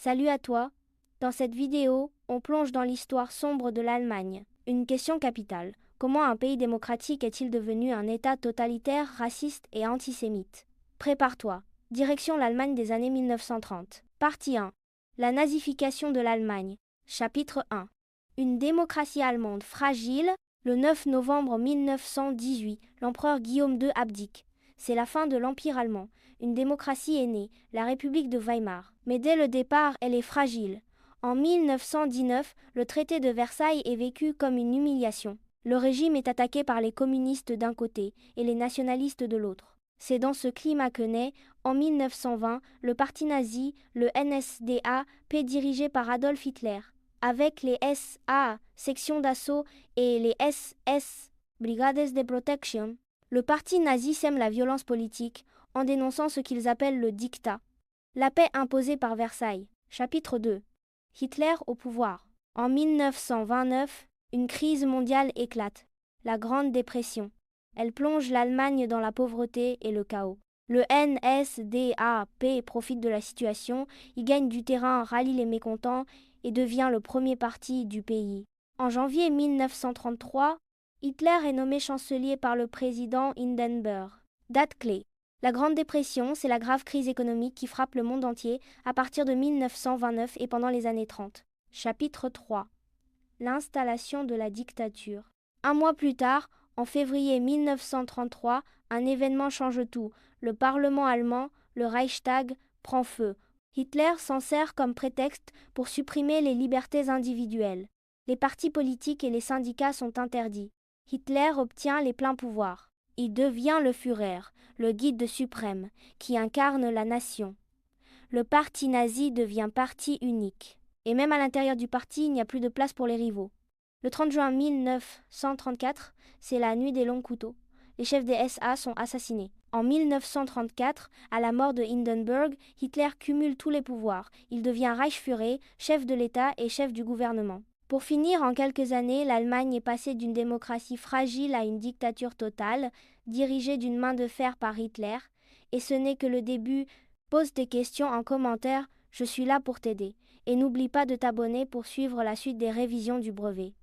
Salut à toi. Dans cette vidéo, on plonge dans l'histoire sombre de l'Allemagne. Une question capitale. Comment un pays démocratique est-il devenu un État totalitaire, raciste et antisémite? Prépare-toi. Direction l'Allemagne des années 1930. Partie 1. La nazification de l'Allemagne. Chapitre 1. Une démocratie allemande fragile. Le 9 novembre 1918, l'empereur Guillaume II abdique. C'est la fin de l'Empire allemand. Une démocratie est née, la République de Weimar. Mais dès le départ, elle est fragile. En 1919, le traité de Versailles est vécu comme une humiliation. Le régime est attaqué par les communistes d'un côté et les nationalistes de l'autre. C'est dans ce climat que naît, en 1920, le parti nazi, le NSDAP dirigé par Adolf Hitler, avec les SA, sections d'assaut, et les SS, Brigades de Protection. Le parti nazi sème la violence politique en dénonçant ce qu'ils appellent le diktat. La paix imposée par Versailles. Chapitre 2. Hitler au pouvoir. En 1929, une crise mondiale éclate. La Grande Dépression. Elle plonge l'Allemagne dans la pauvreté et le chaos. Le NSDAP profite de la situation, il gagne du terrain, rallie les mécontents et devient le premier parti du pays. En janvier 1933, Hitler est nommé chancelier par le président Hindenburg. Date clé. La Grande Dépression, c'est la grave crise économique qui frappe le monde entier à partir de 1929 et pendant les années 30. Chapitre 3. L'installation de la dictature. Un mois plus tard, en février 1933, un événement change tout. Le Parlement allemand, le Reichstag, prend feu. Hitler s'en sert comme prétexte pour supprimer les libertés individuelles. Les partis politiques et les syndicats sont interdits. Hitler obtient les pleins pouvoirs. Il devient le Führer, le guide suprême, qui incarne la nation. Le parti nazi devient parti unique. Et même à l'intérieur du parti, il n'y a plus de place pour les rivaux. Le 30 juin 1934, c'est la nuit des longs couteaux. Les chefs des SA sont assassinés. En 1934, à la mort de Hindenburg, Hitler cumule tous les pouvoirs. Il devient Reichsführer, chef de l'État et chef du gouvernement. Pour finir, en quelques années, l'Allemagne est passée d'une démocratie fragile à une dictature totale, dirigée d'une main de fer par Hitler. Et ce n'est que le début. Pose tes questions en commentaire, je suis là pour t'aider. Et n'oublie pas de t'abonner pour suivre la suite des révisions du brevet.